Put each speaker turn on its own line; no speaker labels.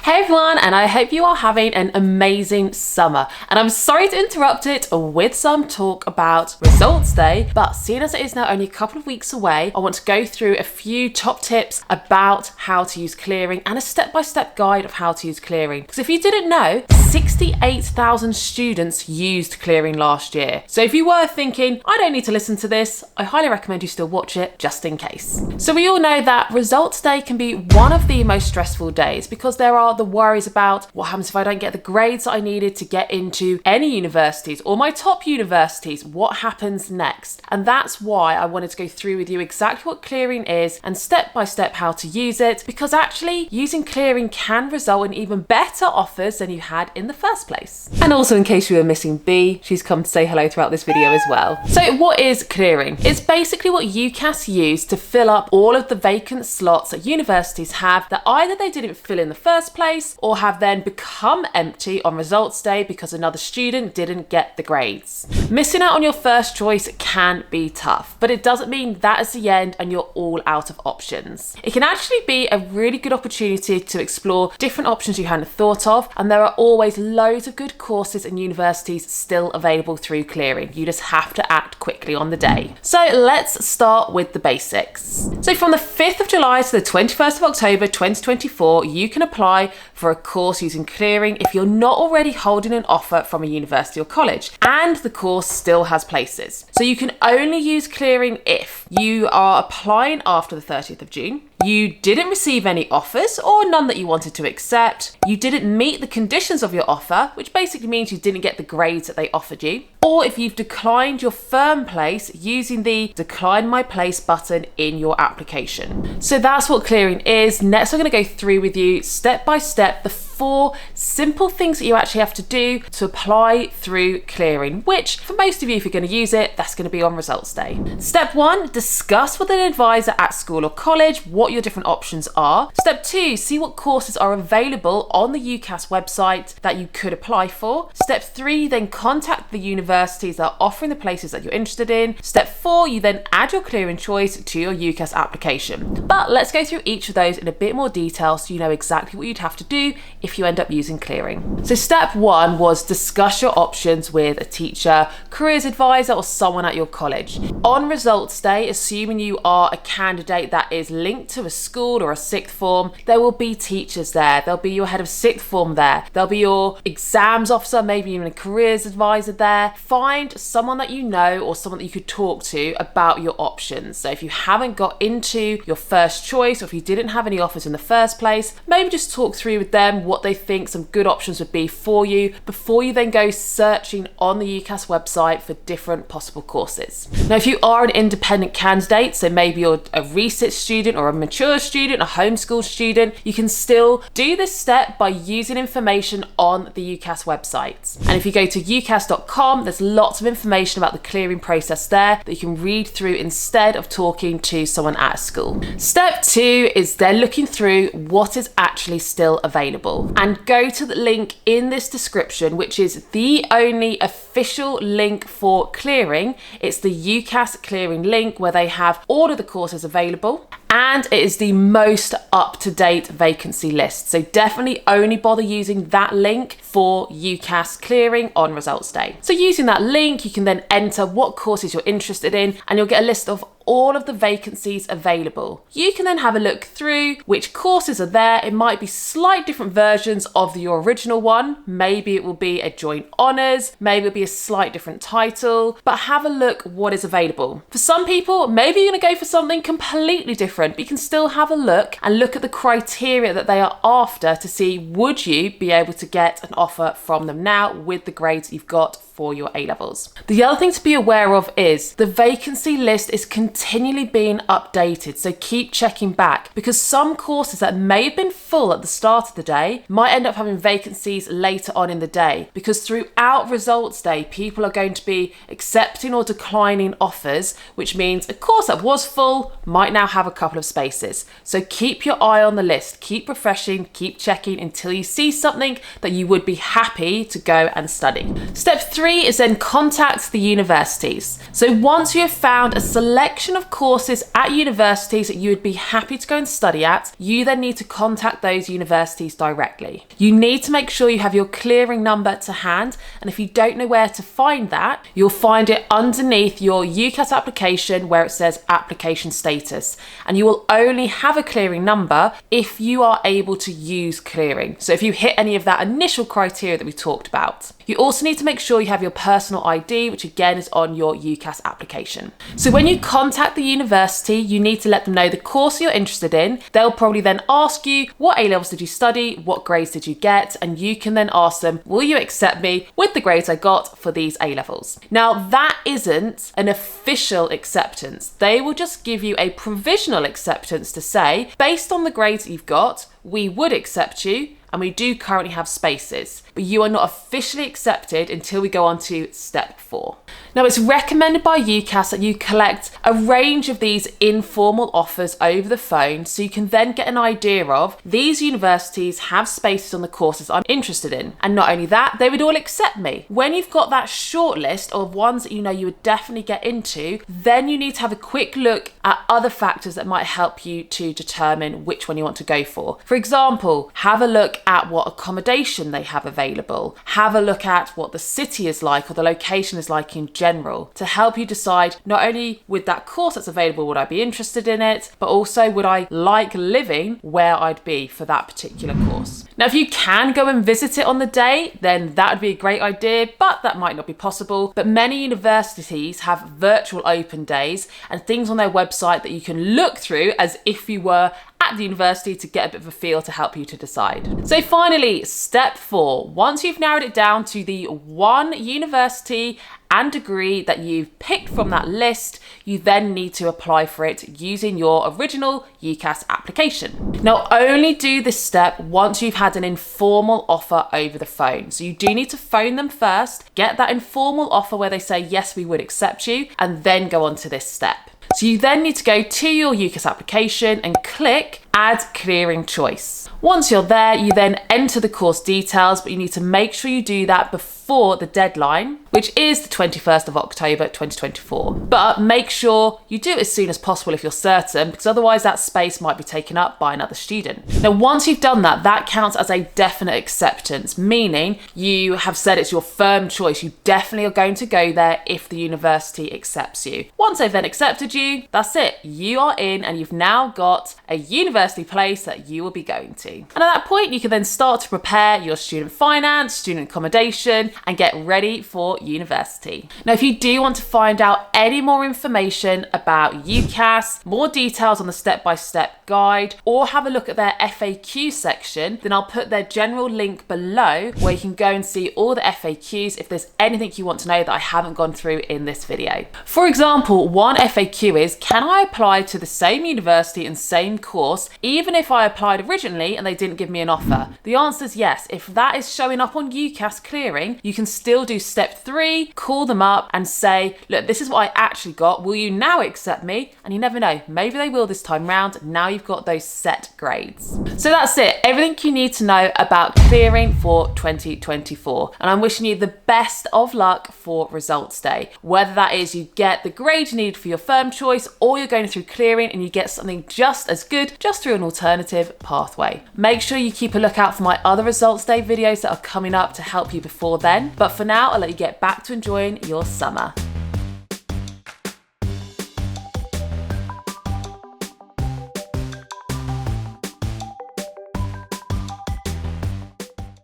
Hey everyone, and I hope you are having an amazing summer. And I'm sorry to interrupt it with some talk about results day, but seeing as it is now only a couple of weeks away, I want to go through a few top tips about how to use clearing and a step-by-step guide of how to use clearing. Because if you didn't know, 68,000 students used clearing last year. So if you were thinking, I don't need to listen to this, I highly recommend you still watch it just in case. So we all know that results day can be one of the most stressful days because there are the worries about what happens if I don't get the grades that I needed to get into any universities or my top universities, what happens next? And that's why I wanted to go through with you exactly what clearing is and step by step how to use it, because actually using clearing can result in even better offers than you had in the first place. And also in case you were missing B, she's come to say hello throughout this video as well. So what is clearing? It's basically what UCAS use to fill up all of the vacant slots that universities have that either they didn't fill in the first place or have then become empty on results day because another student didn't get the grades. Missing out on your first choice can be tough, but it doesn't mean that is the end and you're all out of options. It can actually be a really good opportunity to explore different options you hadn't thought of, and there are always loads of good courses and universities still available through clearing. You just have to act quickly on the day. So let's start with the basics. So from the 5th of July to the 21st of October 2024, you can apply for a course using clearing if you're not already holding an offer from a university or college and the course still has places. So you can only use clearing if you are applying after the 30th of June, you didn't receive any offers or none that you wanted to accept, you didn't meet the conditions of your offer, which basically means you didn't get the grades that they offered you, or if you've declined your firm place using the decline my place button in your application. So that's what clearing is. Next, I'm going to go through with you step by step the 4 simple things that you actually have to do to apply through clearing, which for most of you, if you're going to use it, that's going to be on results day. Step 1, discuss with an advisor at school or college what your different options are. Step 2, see what courses are available on the UCAS website that you could apply for. Step 3, then contact the universities that are offering the places that you're interested in. Step 4, you then add your clearing choice to your UCAS application. But let's go through each of those in a bit more detail so you know exactly what you'd have to do if you end up using clearing. So step 1 was discuss your options with a teacher, careers advisor, or someone at your college. On results day, assuming you are a candidate that is linked to a school or a sixth form, there will be teachers there. There'll be your head of sixth form there. There'll be your exams officer, maybe even a careers advisor there. Find someone that you know or someone that you could talk to about your options. So if you haven't got into your first choice or if you didn't have any offers in the first place, maybe just talk through with them what they think some good options would be for you before you then go searching on the UCAS website for different possible courses. Now, if you are an independent candidate, so maybe you're a research student or a mature student, a homeschool student, you can still do this step by using information on the UCAS website. And if you go to ucas.com, there's lots of information about the clearing process there that you can read through instead of talking to someone at a school. Step 2 is then looking through what is actually still available. And go to the link in this description, which is the only official link for clearing. It's the UCAS clearing link where they have all of the courses available. And it is the most up-to-date vacancy list. So definitely only bother using that link for UCAS clearing on results day. So using that link, you can then enter what courses you're interested in and you'll get a list of all of the vacancies available. You can then have a look through which courses are there. It might be slight different versions of your original one. Maybe it will be a joint honours, maybe it'll be a slight different title, but have a look what is available. For some people, maybe you're going to go for something completely different, but you can still have a look and look at the criteria that they are after to see would you be able to get an offer from them now with the grades you've got for your A-levels. The other thing to be aware of is the vacancy list is continually being updated, so keep checking back because some courses that may have been full at the start of the day might end up having vacancies later on in the day, because throughout results day people are going to be accepting or declining offers, which means a course that was full might now have a couple of spaces. So keep your eye on the list, keep refreshing, keep checking until you see something that you would be happy to go and study. Step 3 3 is then contact the universities. So once you have found a selection of courses at universities that you would be happy to go and study at, you then need to contact those universities directly. You need to make sure you have your clearing number to hand, and if you don't know where to find that, you'll find it underneath your UCAS application where it says application status, and you will only have a clearing number if you are able to use clearing. So if you hit any of that initial criteria that we talked about. You also need to make sure you have your personal ID, which again is on your UCAS application. So when you contact the university, you need to let them know the course you're interested in. They'll probably then ask you, what A-levels did you study? What grades did you get? And you can then ask them, will you accept me with the grades I got for these A-levels? Now that isn't an official acceptance. They will just give you a provisional acceptance to say, based on the grades you've got, we would accept you, and we do currently have spaces, but you are not officially accepted until we go on to step 4. Now, it's recommended by UCAS that you collect a range of these informal offers over the phone so you can then get an idea of these universities have spaces on the courses I'm interested in. And not only that, they would all accept me. When you've got that short list of ones that you know you would definitely get into, then you need to have a quick look at other factors that might help you to determine which one you want to go for. For example, have a look at what accommodation they have available. Have a look at what the city is like or the location is like in general to help you decide not only with that course that's available would I be interested in it, but also would I like living where I'd be for that particular course. Now, if you can go and visit it on the day, then that would be a great idea, but that might not be possible. But many universities have virtual open days and things on their website that you can look through as if you were at the university to get a bit of a feel to help you to decide. So finally, step 4. Once you've narrowed it down to the one university and degree that you've picked from that list, you then need to apply for it using your original UCAS application. Now, only do this step once you've had an informal offer over the phone. So you do need to phone them first, get that informal offer where they say, yes, we would accept you, and then go on to this step. So you then need to go to your UCAS application and click Add Clearing Choice. Once you're there, you then enter the course details, but you need to make sure you do that before the deadline, which is the 21st of October 2024. But make sure you do it as soon as possible if you're certain, because otherwise that space might be taken up by another student. Now, once you've done that, that counts as a definite acceptance, meaning you have said it's your firm choice. You definitely are going to go there if the university accepts you. Once they've then accepted you, that's it. You are in and you've now got a university place that you will be going to. And at that point, you can then start to prepare your student finance, student accommodation, and get ready for university. Now, if you do want to find out any more information about UCAS, more details on the step-by-step guide, or have a look at their FAQ section, then I'll put their general link below where you can go and see all the FAQs if there's anything you want to know that I haven't gone through in this video. For example, one FAQ is, can I apply to the same university and same course even if I applied originally and they didn't give me an offer? The answer is yes. If that is showing up on UCAS Clearing, you can still do step 3, call them up and say, look, this is what I actually got. Will you now accept me? And you never know, maybe they will this time round. Now you've got those set grades. So that's it. Everything you need to know about clearing for 2024. And I'm wishing you the best of luck for results day. Whether that is you get the grade you need for your firm choice or you're going through clearing and you get something just as good, just through an alternative pathway. Make sure you keep a lookout for my other results day videos that are coming up to help you before then. But for now, I'll let you get back to enjoying your summer.